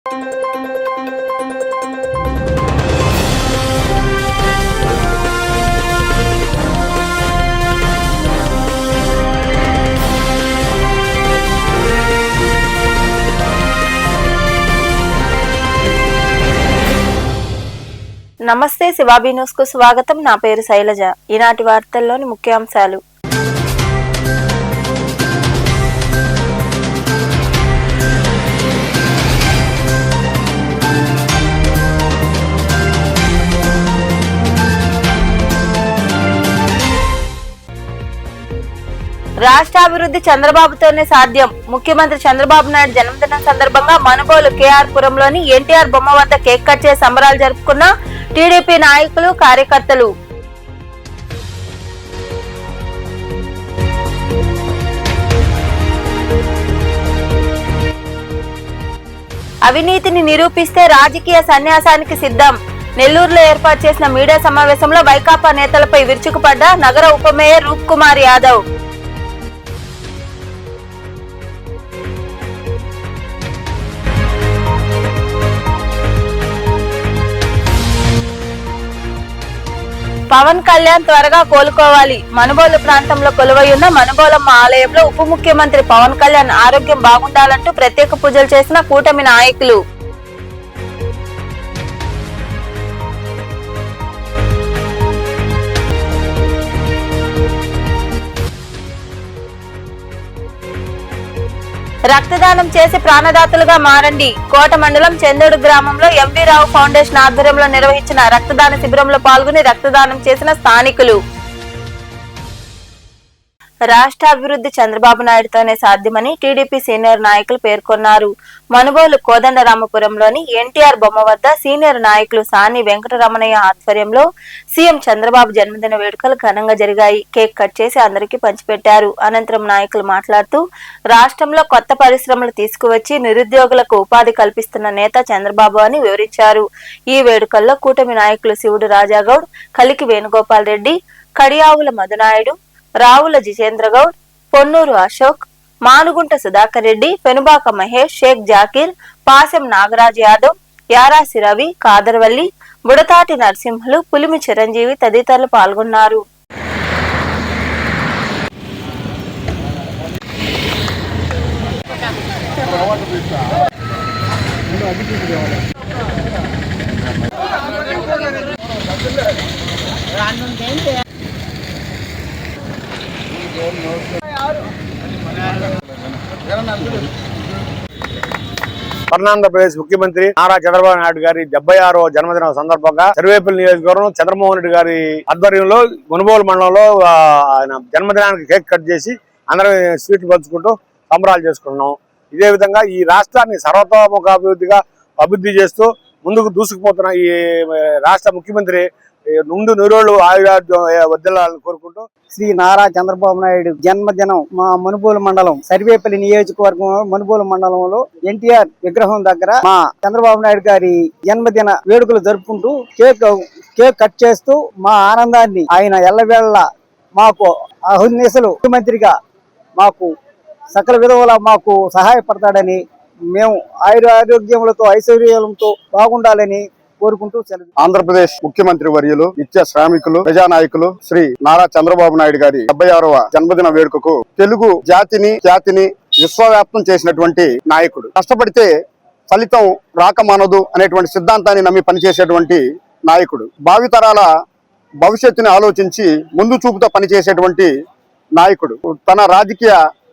నమస్తే శివాబీ న్యూస్ కు స్వాగతం. నా పేరు శైలజ. ఈనాటి వార్తల్లోని ముఖ్యాంశాలు. రాష్ట్రాభివృద్ధి చంద్రబాబుతోనే సాధ్యం. ముఖ్యమంత్రి చంద్రబాబు నాయుడు జన్మదినం సందర్భంగా మనుబోలు కేఆర్ పురంలోని ఎన్టీఆర్ బొమ్మ వద్ద కేక్ కట్ చేసి సంబరాలు జరుపుకున్న టీడీపీ నాయకులు, కార్యకర్తలు. అవినీతిని నిరూపిస్తే రాజకీయ సన్యాసానికి సిద్ధం. నెల్లూరులో ఏర్పాటు చేసిన మీడియా సమావేశంలో వైకాపా నేతలపై విరుచుకుపడ్డ నగర ఉప మేయర్ రూప్ కుమార్ యాదవ్. పవన్ కళ్యాణ్ త్వరగా కోలుకోవాలి. మనుబోలు ప్రాంతంలో కొలువై ఉన్న మనుబోలమ్మ ఆలయంలో ఉప ముఖ్యమంత్రి పవన్ కళ్యాణ్ ఆరోగ్యం బాగుండాలంటూ ప్రత్యేక పూజలు చేసిన కూటమి నాయకులు. రక్తదానం చేసి ప్రాణదాతలుగా మారండి. కోట మండలం చందోడు గ్రామంలో ఎంవి రావు ఫౌండేషన్ ఆధ్వర్యంలో నిర్వహించిన రక్తదాన శిబిరంలో పాల్గొని రక్తదానం చేసిన స్థానికులు. రాష్ట్రాభివృద్ధి చంద్రబాబు నాయుడుతోనే సాధ్యమని టీడీపీ సీనియర్ నాయకులు పేర్కొన్నారు. మనుబోలు కోదండరామపురంలోని ఎన్టీఆర్ బొమ్మ వద్ద సీనియర్ నాయకులు సాని వెంకటరమణయ్య ఆధ్వర్యంలో సీఎం చంద్రబాబు జన్మదిన వేడుకలు ఘనంగా జరిగాయి. కేక్ కట్ చేసి అందరికీ పంచిపెట్టారు. అనంతరం నాయకులు మాట్లాడుతూ రాష్ట్రంలో కొత్త పరిశ్రమలు తీసుకువచ్చి నిరుద్యోగులకు ఉపాధి కల్పిస్తున్న నేత చంద్రబాబు అని వివరించారు. ఈ వేడుకల్లో కూటమి నాయకులు శివుడు రాజాగౌడ్, కలికి వేణుగోపాల్ రెడ్డి, కడియావుల మధునాయుడు, రావుల జితేంద్రగౌడ్, పొన్నూరు అశోక్, మానుగుంట సుధాకర్ రెడ్డి, పెనుబాక మహేష్, షేక్ జాకీర్, పాసెం నాగరాజ్ యాదవ్, యారాసి రవి, కాదర్వల్లి, బుడతాటి నరసింహులు, పులిమి చిరంజీవి తదితరులు పాల్గొన్నారు. ఆంధ్రప్రదేశ్ ముఖ్యమంత్రి నారా చంద్రబాబు నాయుడు గారి 76వ జన్మదినం సందర్భంగా సర్వేపల్లి నియోజకవర్గం చంద్రమోహన్ రెడ్డి గారి ఆధ్వర్యంలో మునుబోలు మండలంలో ఆయన జన్మదినానికి కేక్ కట్ చేసి అందరం స్వీట్లు పంచుకుంటూ సంబరాలు చేసుకున్నాం. ఇదే విధంగా ఈ రాష్ట్రాన్ని సర్వతోముఖ అభివృద్ధి చేస్తూ ముందుకు దూసుకుపోతున్న ఈ రాష్ట్ర ముఖ్యమంత్రి నుండి నూరేళ్లు ఆయురారోగ్యం వర్ధిల్లాలని కోరుకుంటూ శ్రీ నారా చంద్రబాబు నాయుడు జన్మదినం మా మనుబోలు మండలం సర్వేపల్లి నియోజకవర్గం మనుబోలు మండలంలో ఎన్టీఆర్ విగ్రహం దగ్గర మా చంద్రబాబు నాయుడు గారి జన్మదిన వేడుకలు జరుపుకుంటూ కేక్ కట్ చేస్తూ మా ఆనందాన్ని ఆయన ఎల్లవేళ మాకు అహర్నిశలు ముఖ్యమంత్రిగా మాకు సకల విధములా మాకు సహాయపడతాడని, మేము ఆరోగ్యములతో ఐశ్వర్యాలతో బాగుండాలని కోరుకుంటూ ఆంధ్రప్రదేశ్ ముఖ్యమంత్రి వర్యులు, నిత్య శ్రామికులు, ప్రజానాయకులు శ్రీ నారా చంద్రబాబు నాయుడు గారి 76వ జన్మదిన వేడుకకు తెలుగు జాతిని విశ్వవ్యాప్తం చేసినటువంటి నాయకుడు. కష్టపడితే ఫలితం రాకమానదు అనేటువంటి సిద్ధాంతాన్ని నమ్మి పనిచేసేటువంటి నాయకుడు. భావితరాల భవిష్యత్తుని ఆలోచించి ముందు చూపుతో పనిచేసేటువంటి నాయకుడు. తన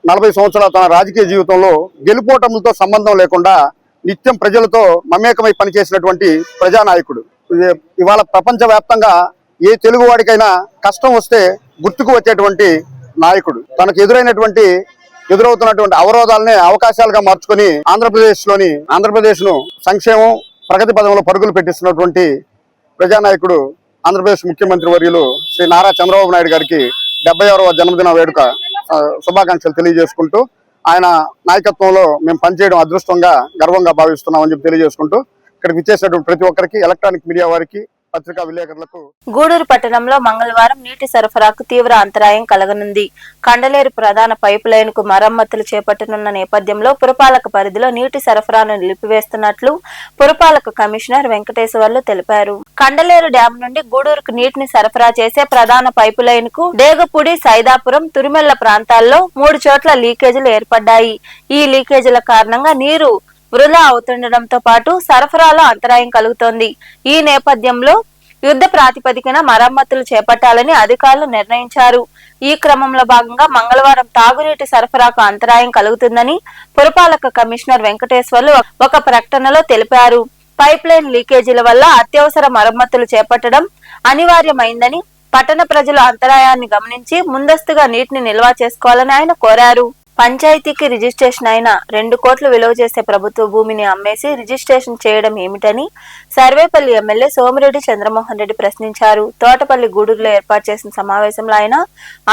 40 సంవత్సరాల తన రాజకీయ జీవితంలో గెలుపోటములతో సంబంధం లేకుండా నిత్యం ప్రజలతో మమేకమై పనిచేసినటువంటి ప్రజానాయకుడు. ఇవాళ ప్రపంచ వ్యాప్తంగా ఏ తెలుగువాడికైనా కష్టం వస్తే గుర్తుకు వచ్చేటువంటి నాయకుడు. తనకు ఎదురవుతున్నటువంటి అవరోధాలనే అవకాశాలుగా మార్చుకొని ఆంధ్రప్రదేశ్ ను సంక్షేమం ప్రగతి పదంలో పరుగులు పెట్టిస్తున్నటువంటి ప్రజానాయకుడు ఆంధ్రప్రదేశ్ ముఖ్యమంత్రి వర్యులు శ్రీ నారా చంద్రబాబు నాయుడు గారికి 76వ జన్మదిన వేడుక శుభాకాంక్షలు తెలియజేసుకుంటూ ఆయన నాయకత్వంలో మేము పనిచేయడం అదృష్టంగా గర్వంగా భావిస్తున్నామని చెప్పి తెలియజేసుకుంటూ ఇక్కడికి విచ్చేసినటువంటి ప్రతి ఒక్కరికి, ఎలక్ట్రానిక్ మీడియా వారికి, పత్రికా విలేకరులకు. గూడూరు పట్టణంలో మంగళవారం నీటి సరఫరాకు తీవ్ర అంతరాయం కలగనుంది. కండలేరు ప్రధాన పైపు లైన్ కు మరమ్మతులు చేపట్టనున్న నేపథ్యంలో పురపాలక పరిధిలో నీటి సరఫరాను నిలిపివేస్తున్నట్లు పురపాలక కమిషనర్ వెంకటేశ్వర్లు తెలిపారు. కండలేరు డ్యాం నుండి గూడూరుకు నీటిని సరఫరా చేసే ప్రధాన పైపు లైన్ కు డేగపూడి, సైదాపురం, తురిమెల్ల ప్రాంతాల్లో 3 చోట్ల లీకేజీలు ఏర్పడ్డాయి. ఈ లీకేజీల కారణంగా నీరు వృధా అవుతుండటంతో పాటు సరఫరాలో అంతరాయం కలుగుతోంది. ఈ నేపథ్యంలో యుద్ధ ప్రాతిపదికన మరమ్మతులు చేపట్టాలని అధికారులు నిర్ణయించారు. ఈ క్రమంలో భాగంగా మంగళవారం తాగునీటి సరఫరాకు అంతరాయం కలుగుతుందని పురపాలక కమిషనర్ వెంకటేశ్వర్లు ఒక ప్రకటనలో తెలిపారు. పైప్ లైన్ లీకేజీల వల్ల అత్యవసర మరమ్మతులు చేపట్టడం అనివార్యమైందని, పట్టణ ప్రజలు అంతరాయాన్ని గమనించి ముందస్తుగా నీటిని నిల్వ చేసుకోవాలని ఆయన కోరారు. పంచాయతీకి రిజిస్ట్రేషన్ అయిన 2 కోట్లు విలువ చేసే ప్రభుత్వ భూమిని అమ్మేసి రిజిస్ట్రేషన్ చేయడం ఏమిటని సర్వేపల్లి ఎమ్మెల్యే సోమిరెడ్డి చంద్రమోహన్ రెడ్డి ప్రశ్నించారు. తోటపల్లి గూడూరులో ఏర్పాటు చేసిన సమావేశంలో ఆయన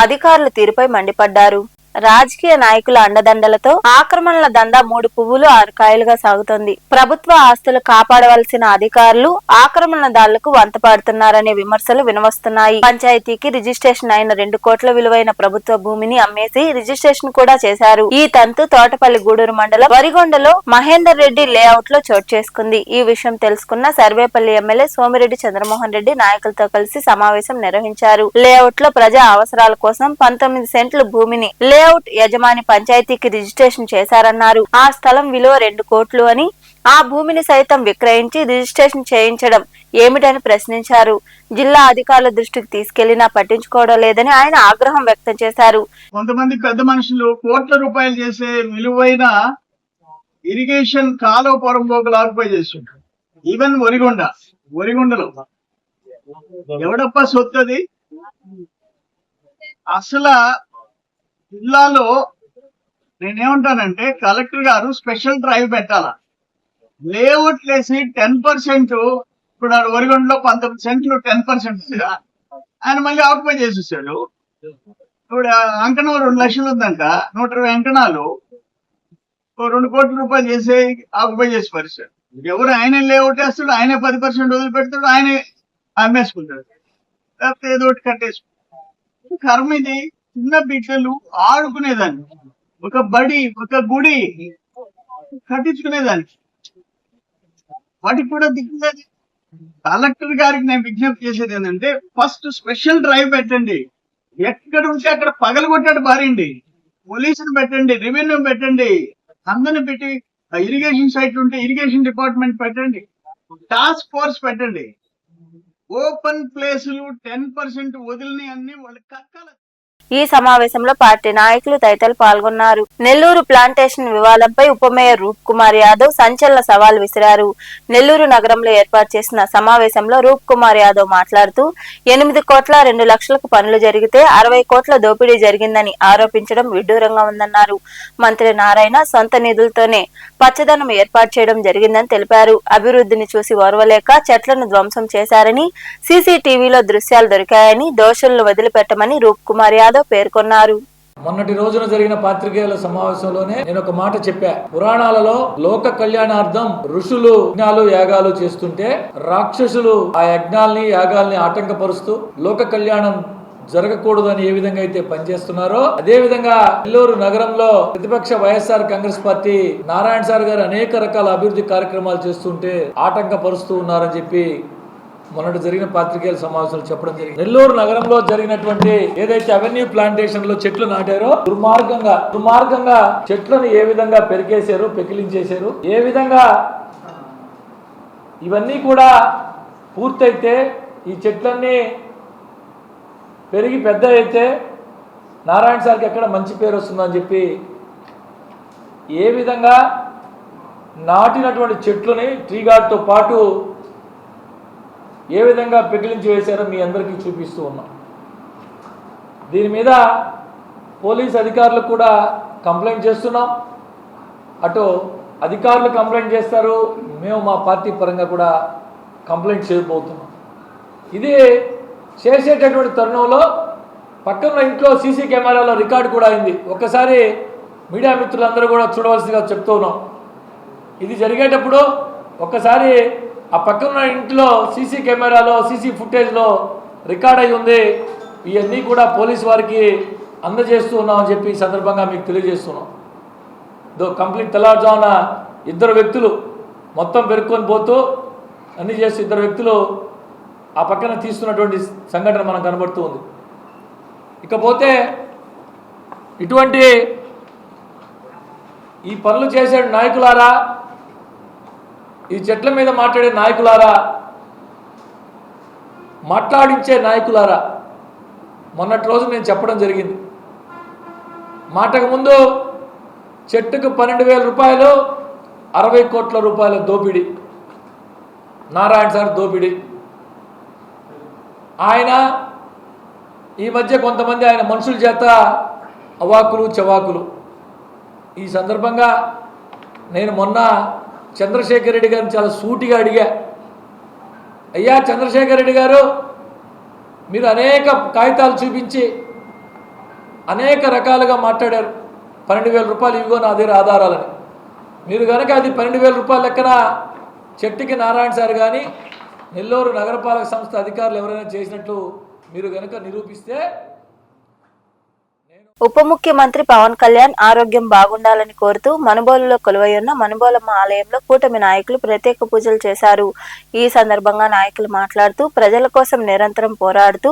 అధికారుల తీరుపై మండిపడ్డారు. రాజకీయ నాయకుల అండదండలతో ఆక్రమణల దందా 3 పువ్వులు 6 కాయలుగా సాగుతోంది. ప్రభుత్వ ఆస్తులు కాపాడవలసిన అధికారులు ఆక్రమణదారులకు వంతపాడుతున్నారనే విమర్శలు వినవస్తున్నాయి. పంచాయతీకి రిజిస్ట్రేషన్ అయిన 2 కోట్ల విలువైన ప్రభుత్వ భూమిని అమ్మేసి రిజిస్ట్రేషన్ కూడా చేశారు. ఈ తంతు తోటపల్లి గూడూరు మండలం వరిగొండలో మహేందర్ రెడ్డి లేఅవుట్ లో చోటు చేసుకుంది. ఈ విషయం తెలుసుకున్న సర్వేపల్లి ఎమ్మెల్యే సోమిరెడ్డి చంద్రమోహన్ రెడ్డి నాయకులతో కలిసి సమావేశం నిర్వహించారు. లేఅవుట్ లో ప్రజా అవసరాల కోసం 19 సెంట్లు భూమిని లేఅవుట్ యజమాని పంచాయతీకి రిజిస్ట్రేషన్ చేశారన్నారు. ఆ స్థలం విలువ 2 కోట్లు అని, ఆ భూమిని సైతం విక్రయించి రిజిస్ట్రేషన్ చేయించడం ఏమిటని ప్రశ్నించారు. జిల్లా అధికారుల దృష్టికి తీసుకెళ్లినా పట్టించుకోవడం లేదని ఆయన ఆగ్రహం వ్యక్తం చేశారు. కొంతమంది పెద్ద మనుషులు కోట్ల రూపాయలు చేసే విలువైన ఇరిగేషన్ కాలువ పొరంబోకులు ఆక్యుపై చేస్తుంటారు. ఈవెన్ వరిగొండలో ఎవడప్ప సొత్తది? అసలు జిల్లాలో నేనేమంటానంటే కలెక్టర్ గారు స్పెషల్ డ్రైవ్ పెట్టాల. లేఅవుట్ లేసి 10%, ఇప్పుడు వరిగొండలో 19 సెంట్లు 10% ఆయన మళ్ళీ ఆక్యుపై చేసేసాడు. ఇప్పుడు అంకణం 2 లక్షలు ఉందంట, 120 అంకణాలు 2 కోట్ల రూపాయలు చేసి ఆక్యుపై చేసి పరిస్థితి. ఎవరు ఆయనే లేఅవుట్ వేస్తాడు, ఆయనే 10% వదిలిపెడతాడు, ఆయనే అమ్మేసుకుంటాడు, లేకపోతే ఏదో ఒకటి కట్టేసుకుంటాడు. కర్మ ఇది. చిన్న బిడ్డలు ఆడుకునేదాన్ని, ఒక బడి, ఒక గుడి కట్టించుకునేదానికి, వాటికి కూడా దిక్కులేదు. కలెక్టర్ గారికి నేను విజ్ఞప్తి చేసేది ఏంటంటే ఫస్ట్ స్పెషల్ డ్రైవ్ పెట్టండి. ఎక్కడ ఉంటే అక్కడ పగలగొట్టాడు బారండి, పోలీసులు పెట్టండి, రెవెన్యూ పెట్టండి, అందరిని పెట్టి ఇరిగేషన్ సైట్ ఉంటే ఇరిగేషన్ డిపార్ట్మెంట్ పెట్టండి, టాస్క్ ఫోర్స్ పెట్టండి. ఓపెన్ ప్లేసులు 10% వదిలిని అన్ని వాళ్ళకి కక్కాలి. ఈ సమావేశంలో పార్టీ నాయకులు తదితరులు పాల్గొన్నారు. నెల్లూరు ప్లాంటేషన్ వివాదంపై ఉప మేయర్ రూప్ కుమార్ యాదవ్ సంచలన సవాల్ విసిరారు. నెల్లూరు నగరంలో ఏర్పాటు చేసిన సమావేశంలో రూప్ కుమార్ యాదవ్ మాట్లాడుతూ 8 కోట్ల 2 లక్షలకు పనులు జరిగితే 60 కోట్ల దోపిడీ జరిగిందని ఆరోపించడం విడ్డూరంగా ఉందన్నారు. మంత్రి నారాయణ సొంత నిధులతోనే పచ్చదనం ఏర్పాటు చేయడం జరిగిందని తెలిపారు. అభివృద్ధిని చూసి ఓర్వలేక చెట్లను ధ్వంసం చేశారని, సీసీటీవీలో దృశ్యాలు దొరికాయని, దోషులను వదిలిపెట్టమని రూప్ కుమార్ యాదవ్ పేర్కొన్నారు. మొన్నటి రోజున జరిగిన పాత్రికేయుల సమావేశంలోనే నేను ఒక మాట చెప్పా. పురాణాలలో లోక కళ్యాణార్థం ఋషులు యజ్ఞాలు యాగాలు చేస్తుంటే రాక్షసులు ఆ యజ్ఞాల్ని యాగాల్ని ఆటంకపరుస్తూ లోక కళ్యాణం జరగకూడదని ఏ విధంగా అయితే పనిచేస్తున్నారో అదే విధంగా నెల్లూరు నగరంలో ప్రతిపక్ష వైఎస్ఆర్ కాంగ్రెస్ పార్టీ నారాయణ సార్ గారు అనేక రకాల అభివృద్ధి కార్యక్రమాలు చేస్తుంటే ఆటంకపరుస్తూ ఉన్నారని చెప్పి మొన్నటి జరిగిన పాత్రికేయుల సమావేశంలో చెప్పడం జరిగింది. నెల్లూరు నగరంలో జరిగినటువంటి ఏదైతే అవెన్యూ ప్లాంటేషన్ లో చెట్లు నాటారో దుర్మార్గంగా చెట్లను ఏ విధంగా పెరికేశారు, పెకిలించేశారు, ఏ విధంగా ఇవన్నీ కూడా పూర్తయితే ఈ చెట్లన్నీ పెరిగి పెద్ద అయితే నారాయణ సార్కి ఎక్కడ మంచి పేరు వస్తుందని చెప్పి ఏ విధంగా నాటినటువంటి చెట్లని ట్రీ గార్డ్తో పాటు ఏ విధంగా పెకిలించి వేశారో మీ అందరికీ చూపిస్తూ ఉన్నాం. దీని మీద పోలీస్ అధికారులకు కూడా కంప్లైంట్ చేస్తున్నాం. అటు అధికారులు కంప్లైంట్ చేస్తారు, మేము మా పార్టీ పరంగా కూడా కంప్లైంట్ చేయబోతున్నాం. ఇది చేసేటటువంటి తరుణంలో పక్కన ఇంట్లో సీసీ కెమెరాలో రికార్డు కూడా అయింది. ఒక్కసారి మీడియా మిత్రులందరూ కూడా చూడవలసిందిగా చెప్తూ ఉన్నాం. ఇది జరిగేటప్పుడు ఒక్కసారి ఆ పక్కన ఇంట్లో సీసీ కెమెరాలో సీసీ ఫుటేజ్లో రికార్డ్ అయి ఉంది. ఇవన్నీ కూడా పోలీసు వారికి అందజేస్తూ ఉన్నామని చెప్పి ఈ సందర్భంగా మీకు తెలియజేస్తున్నాం. కంప్లీట్ తెల్లవారుజామున ఇద్దరు వ్యక్తులు మొత్తం పెరుక్కొని పోతూ అన్నీ చేస్తూ ఇద్దరు వ్యక్తులు ఆ పక్కన తీస్తున్నటువంటి సంఘటన మనకు కనబడుతూ ఉంది. ఇకపోతే ఇటువంటి ఈ పనులు చేసే నాయకులారా, ఈ చెట్ల మీద మాట్లాడే నాయకులారా, మాట్లాడించే నాయకులారా, మొన్నటి రోజు నేను చెప్పడం జరిగింది. మాటకు ముందు చెట్టుకు 12,000 రూపాయలు 60 కోట్ల రూపాయల దోపిడీ, నారాయణ సార్ దోపిడీ. ఆయన ఈ మధ్య కొంతమంది ఆయన మనుషుల చేత అవాకులు చవాకులు. ఈ సందర్భంగా నేను మొన్న చంద్రశేఖర్ రెడ్డి గారిని చాలా సూటిగా అడిగా, అయ్యా చంద్రశేఖర్ రెడ్డి గారు, మీరు అనేక కాగితాలు చూపించి అనేక రకాలుగా మాట్లాడారు. 12,000 రూపాయలు ఇవిగో నా దగ్గర ఆధారాలని. మీరు కనుక అది 12,000 రూపాయల లెక్కన చెట్టుకి నారాయణ సార్ కానీ నెల్లూరు నగరపాలక సంస్థ అధికారులు ఎవరైనా చేసినట్లు మీరు కనుక నిరూపిస్తే ఉప ముఖ్యమంత్రి పవన్ కళ్యాణ్ ఆరోగ్యం బాగుండాలని కోరుతూ మనుబోలులో కొలువైయున్న మనుబోలమ్మ ఆలయంలో కూటమి నాయకులు ప్రత్యేక పూజలు చేశారు. ఈ సందర్భంగా నాయకులు మాట్లాడుతూ ప్రజల కోసం నిరంతరం పోరాడుతూ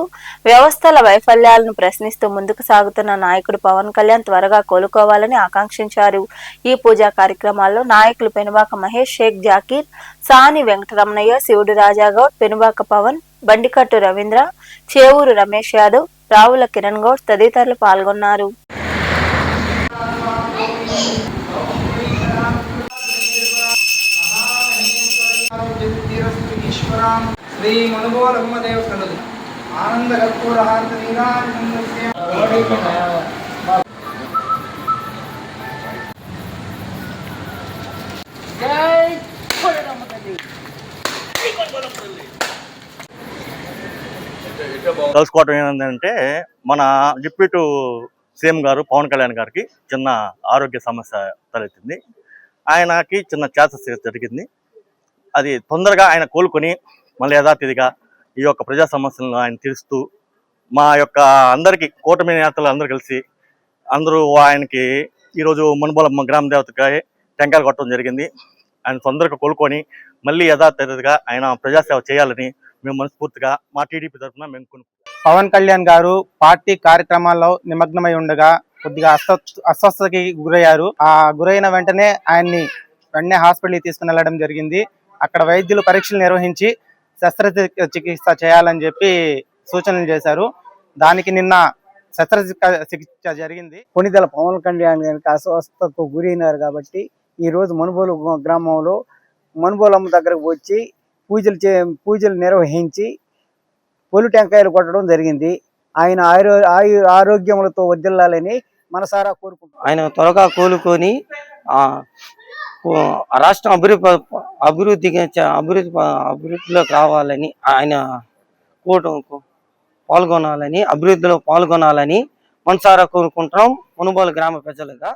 వ్యవస్థల వైఫల్యాలను ప్రశ్నిస్తూ ముందుకు సాగుతున్న నాయకుడు పవన్ కళ్యాణ్ త్వరగా కోలుకోవాలని ఆకాంక్షించారు. ఈ పూజా కార్యక్రమాల్లో నాయకులు పెనుబాక మహేష్, షేక్ జాకీర్, సాని వెంకటరమణయ్య, శివుడు రాజాగౌడ్, పెనుబాక పవన్, బండికట్టు రవీంద్ర, చేవూరు రమేష్ యాదవ్, రావుల కిరణ్ గౌడ్ తదితరులు పాల్గొన్నారు. శ్రీ మనుబోలమ్మ దేవతలు ఆనంద కర్పూర హారతి నీరాజనందస్య జై కొలరమ్మ తల్లి. తెలుసుకోవటం ఏంటంటే, మన డిప్యూటీ సీఎం గారు పవన్ కళ్యాణ్ గారికి చిన్న ఆరోగ్య సమస్య తలెత్తింది. ఆయనకి చిన్న చేత జరిగింది. అది తొందరగా ఆయన కోలుకొని మళ్ళీ యథాతిథిగా ఈ యొక్క ప్రజా సమస్యలను ఆయన తీరుస్తూ మా యొక్క అందరికీ కూటమి నేతలు అందరూ కలిసి అందరూ ఆయనకి ఈరోజు మనుబోలమ్మ గ్రామ దేవతకి టెంకాయలు కొట్టడం జరిగింది. ఆయన తొందరగా కోలుకొని మళ్ళీ యథాతిథిగా ఆయన ప్రజాసేవ చేయాలని మేము మనస్ఫూర్తిగా మా టీడీపీ తరఫున మేము పవన్ కళ్యాణ్ గారు పార్టీ కార్యక్రమాల్లో నిమగ్నమై ఉండగా కొద్దిగా అస్వస్థతకి గురయ్యారు. ఆ గురైన వెంటనే ఆయన్ని హాస్పిటల్కి తీసుకుని వెళ్ళడం జరిగింది. అక్కడ వైద్యులు పరీక్షలు నిర్వహించి శస్త్రచికిత్స చేయాలని చెప్పి సూచనలు చేశారు. దానికి నిన్న శస్త్రచికిత్స జరిగింది. కొనిదెల పవన్ కళ్యాణ్ గారికి అస్వస్థతకు గురైనారు కాబట్టి ఈ రోజు మనుబోలు గ్రామంలో మనుబోలమ్మ దగ్గరకు వచ్చి పూజలు నిర్వహించి పొలు టెంకాయలు కొట్టడం జరిగింది. ఆయన ఆరోగ్యములతో వర్ధిల్లాలని మనసారా కోరుకుంటున్నాం. ఆయన త్వరగా కోలుకొని రాష్ట్రం అభివృద్ధిలో కావాలని, ఆయన అభివృద్ధిలో పాల్గొనాలని మనసారా కోరుకుంటున్నాం మునుబోలు గ్రామ ప్రజలుగా.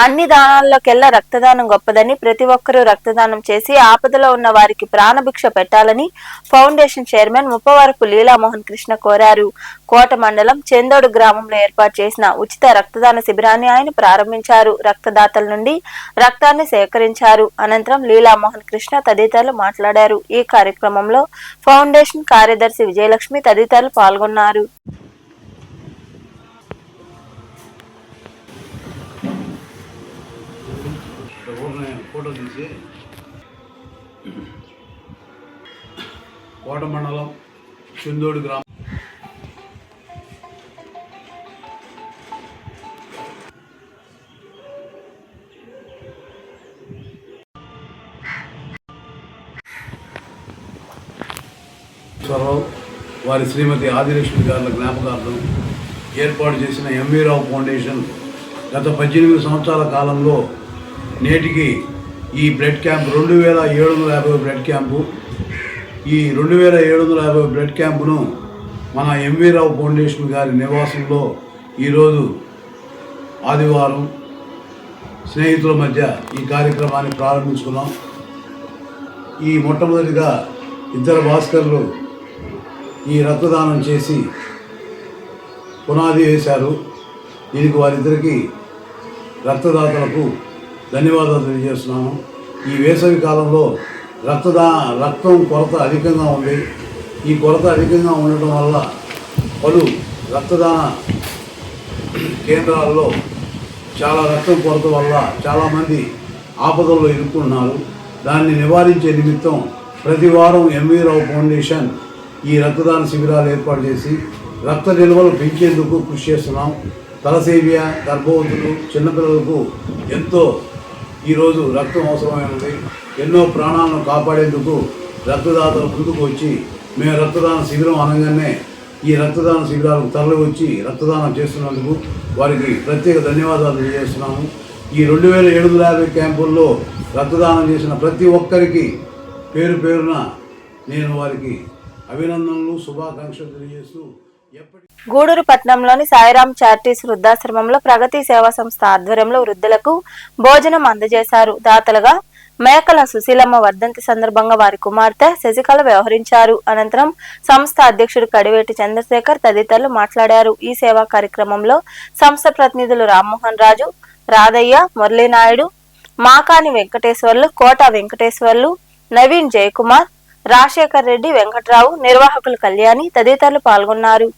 అన్ని దానాల్లోకెల్లా రక్తదానం గొప్పదని, ప్రతి ఒక్కరూ రక్తదానం చేసి ఆపదలో ఉన్న వారికి ప్రాణభిక్ష పెట్టాలని ఫౌండేషన్ చైర్మన్ ముప్పవరపు లీలామోహన్ కృష్ణ కోరారు. కోట మండలం చెందోడు గ్రామంలో ఏర్పాటు చేసిన ఉచిత రక్తదాన శిబిరాన్ని ఆయన ప్రారంభించారు. రక్తదాతల నుండి రక్తాన్ని సేకరించారు. అనంతరం లీలామోహన్ కృష్ణ తదితరులు మాట్లాడారు. ఈ కార్యక్రమంలో ఫౌండేషన్ కార్యదర్శి విజయలక్ష్మి తదితరులు పాల్గొన్నారు. ఫోటో తీసి కోట మండలం చెందోడు గ్రామం వారి శ్రీమతి ఆదిలక్ష్మి గారి జ్ఞాపకార్థం ఏర్పాటు చేసిన ఎంవీ రావు ఫౌండేషన్ గత 18 సంవత్సరాల కాలంలో నేటికి ఈ బ్లడ్ క్యాంప్ 2750 బ్లడ్ క్యాంపు, ఈ 2750 బ్లడ్ క్యాంపును మన ఎంవీ రావు ఫౌండేషన్ గారి నివాసంలో ఈరోజు ఆదివారం స్నేహితుల మధ్య ఈ కార్యక్రమాన్ని ప్రారంభించుకున్నాం. ఈ మొట్టమొదటిగా ఇద్దరు భాస్కర్లు ఈ రక్తదానం చేసి పునాది వేశారు. దీనికి వారిద్దరికీ రక్తదాతలకు ధన్యవాదాలు తెలియజేస్తున్నాను. ఈ వేసవి కాలంలో రక్తం కొరత అధికంగా ఉంది. ఈ కొరత అధికంగా ఉండటం వల్ల పలు రక్తదాన కేంద్రాల్లో చాలా రక్తం కొరత వల్ల చాలామంది ఆపదల్లో ఇరుక్కున్నారు. దాన్ని నివారించే నిమిత్తం ప్రతి వారం ఎంవీ రావు ఫౌండేషన్ ఈ రక్తదాన శిబిరాలు ఏర్పాటు చేసి రక్త నిల్వలు పెంచేందుకు కృషి చేస్తున్నాం. తలసేమియా, గర్భవతులు, చిన్నపిల్లలకు ఎంతో ఈరోజు రక్తం అవసరమైనది. ఎన్నో ప్రాణాలను కాపాడేందుకు రక్తదాతలు ముందుకు వచ్చి మేము రక్తదాన శిబిరం అనగానే ఈ రక్తదాన శిబిరాలకు తరలి వచ్చి రక్తదానం చేస్తున్నందుకు వారికి ప్రత్యేక ధన్యవాదాలు తెలియజేస్తున్నాము. ఈ 2750 క్యాంపుల్లో రక్తదానం చేసిన ప్రతి ఒక్కరికి పేరు పేరున నేను వారికి అభినందనలు, శుభాకాంక్షలు తెలియజేస్తూ గూడూరు పట్టణంలోని సాయిరాం చారిటీస్ వృద్ధాశ్రమంలో ప్రగతి సేవా సంస్థ ఆధ్వర్యంలో వృద్ధులకు భోజనం అందజేశారు. దాతలుగా మేకల సుశీలమ్మ వర్ధంతి సందర్భంగా వారి కుమార్తె శశికళ వ్యవహరించారు. అనంతరం సంస్థ అధ్యక్షుడు కడివేటి చంద్రశేఖర్ తదితరులు మాట్లాడారు. ఈ సేవా కార్యక్రమంలో సంస్థ ప్రతినిధులు రామ్మోహన్ రాజు, రాధయ్య, మురళీనాయుడు, మాకాని వెంకటేశ్వర్లు, కోట వెంకటేశ్వర్లు, నవీన్ జయకుమార్, రాజశేఖర్ రెడ్డి, వెంకట్రావు, నిర్వాహకులు కళ్యాణి తదితరులు పాల్గొన్నారు.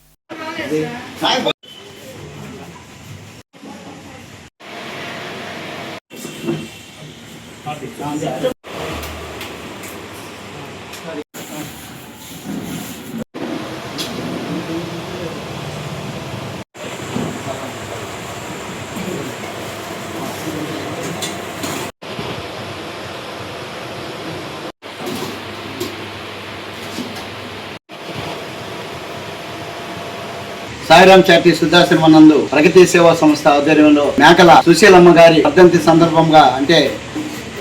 సాయిరాం చారిటీ వృద్ధాశ్రమం నందు ప్రగతి సేవా సంస్థ ఆధ్వర్యంలో మేకల సుశీలమ్మ గారి వర్ధంతి సందర్భంగా అంటే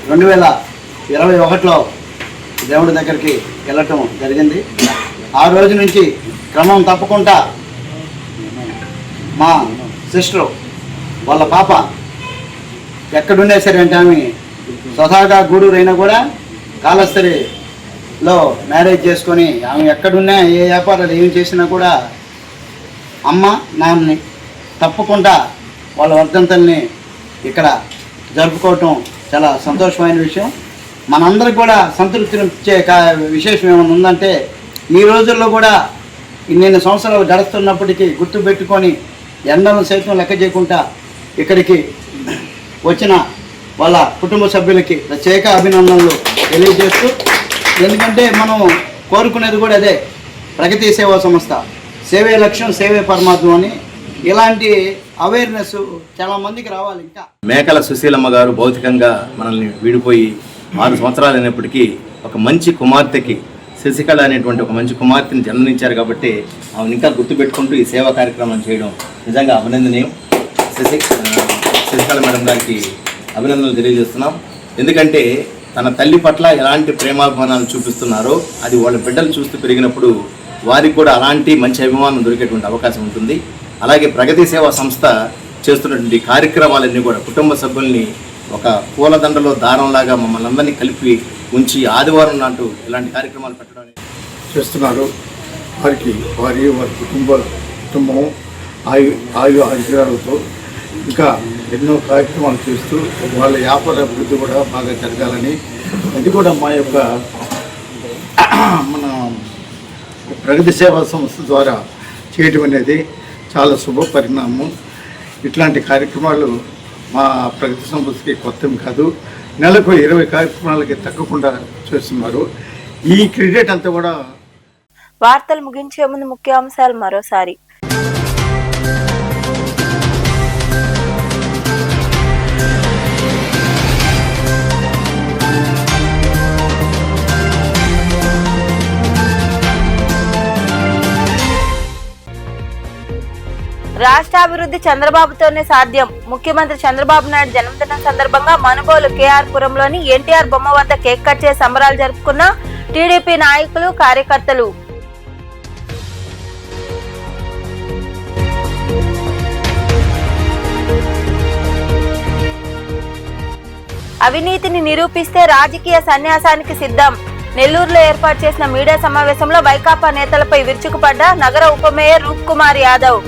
2021లో దేవుడి దగ్గరికి వెళ్ళటం జరిగింది. ఆ రోజు నుంచి క్రమం తప్పకుండా మా సిస్టరు వాళ్ళ పాప ఎక్కడున్నా సరే అంటే ఆమె స్వతహాగా గూడూరు అయినా కూడా కాళహస్తిలో మ్యారేజ్ చేసుకొని ఆమె ఎక్కడున్నా ఏ వ్యాపారాలు ఏం చేసినా కూడా అమ్మ నాన్నని తప్పకుండా వాళ్ళ వర్ధంతుల్ని ఇక్కడ జరుపుకోవటం చాలా సంతోషమైన విషయం. మనందరికి కూడా సంతృప్తినిచ్చే విశేషం ఏమైనా ఉందంటే ఈ రోజుల్లో కూడా ఇన్ని సంవత్సరాలు గడుస్తున్నప్పటికీ గుర్తుపెట్టుకొని ఎండలను సైతం లెక్క చేయకుండా ఇక్కడికి వచ్చిన వాళ్ళ కుటుంబ సభ్యులకి ప్రత్యేక అభినందనలు తెలియజేస్తూ, ఎందుకంటే మనం కోరుకునేది కూడా అదే, ప్రగతి సేవా సంస్థ సేవే లక్ష్యం సేవే పరమాత్మ అని. ఇలాంటి అవేర్నెస్ చాలా మందికి రావాలి. ఇంకా మేకల సుశీలమ్మ గారు భౌతికంగా మనల్ని విడిపోయి 6 సంవత్సరాలు అయినప్పటికీ ఒక మంచి కుమార్తెకి శశికళ అనేటువంటి ఒక మంచి కుమార్తెని జన్మనిచ్చారు కాబట్టి ఆమెను ఇంకా గుర్తుపెట్టుకుంటూ ఈ సేవా కార్యక్రమం చేయడం నిజంగా అభినందనీయం. శశికళ మేడం గారికి అభినందనలు తెలియజేస్తున్నాం. ఎందుకంటే తన తల్లి పట్ల ఎలాంటి ప్రేమాభిమానాలు చూపిస్తున్నారో అది వాళ్ళ బిడ్డలు చూస్తూ పెరిగినప్పుడు వారికి కూడా అలాంటి మంచి అభిమానం దొరికేటువంటి అవకాశం ఉంటుంది. అలాగే ప్రగతి సేవా సంస్థ చేస్తున్నటువంటి కార్యక్రమాలన్నీ కూడా కుటుంబ సభ్యుల్ని ఒక పూలదండలో దారంలాగా మమ్మల్ని అందరినీ కలిపి ఉంచి ఆదివారం నాటు ఇలాంటి కార్యక్రమాలు పెట్టడం చేస్తున్నారు. వారికి వారి కుటుంబం ఆయురాలతో ఇంకా ఎన్నో కార్యక్రమాలు చేస్తూ వాళ్ళ వ్యాపార అభివృద్ధి కూడా బాగా జరగాలని, అది కూడా మా యొక్క మన ప్రగతి సేవా సంస్థ ద్వారా చేయటం అనేది చాలా శుభ పరిణామం. ఇట్లాంటి కార్యక్రమాలు మా ప్రగతి సంస్థకి కొత్త కాదు, నెలకు 20 కార్యక్రమాలకి తగ్గకుండా చేస్తున్నారు. ఈ క్రెడిట్ అంతా కూడా. వార్తలు ముగించే ముందు ముఖ్యాంశాలు మరోసారి. రాష్ట్రాభివృద్ధి చంద్రబాబుతోనే సాధ్యం. ముఖ్యమంత్రి చంద్రబాబు నాయుడు జన్మదినం సందర్భంగా మనుబోలు కేఆర్ పురంలోని ఎన్టీఆర్ బొమ్మ వద్ద కేక్ కట్ చేసి సంబరాలు జరుపుకున్న టీడీపీ నాయకులు, కార్యకర్తలు. అవినీతిని నిరూపిస్తే రాజకీయ సన్యాసానికి సిద్ధం. నెల్లూరులో ఏర్పాటు చేసిన మీడియా సమావేశంలో వైకాపా నేతలపై విరుచుకుపడ్డ నగర ఉప మేయర్ రూప్ కుమార్ యాదవ్.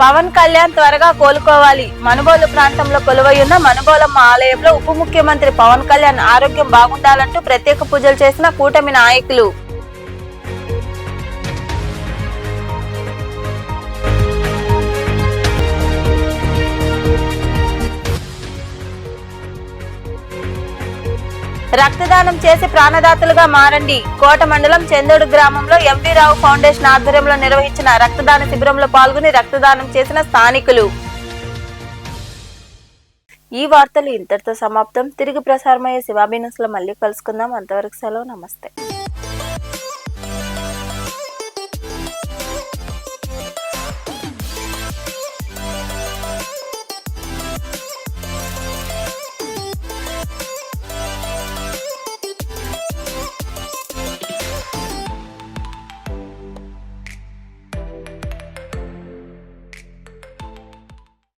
పవన్ కళ్యాణ్ త్వరగా కోలుకోవాలి. మనుబోలు ప్రాంతంలో కొలువైయున్న మనుబోలమ్మ ఆలయంలో ఉప ముఖ్యమంత్రి పవన్ కళ్యాణ్ ఆరోగ్యం బాగుండాలంటూ ప్రత్యేక పూజలు చేసిన కూటమి నాయకులు. రక్తదానం చేసి ప్రాణదాతలుగా మారండి. కోట మండలం చందోడు గ్రామంలో ఎంవి రావు ఫౌండేషన్ ఆధ్వర్యంలో నిర్వహించిన రక్తదాన శిబిరంలో పాల్గొని రక్తదానం చేసిన స్థానికులు. ఈ వార్తలు ఇంతటితో సమాప్తం. తిరిగి ప్రసారమయ్యే శివాబీ న్యూస్ లో మళ్ళీ కలుసుకుందాం. అంతవరకు సెలవు. నమస్తే.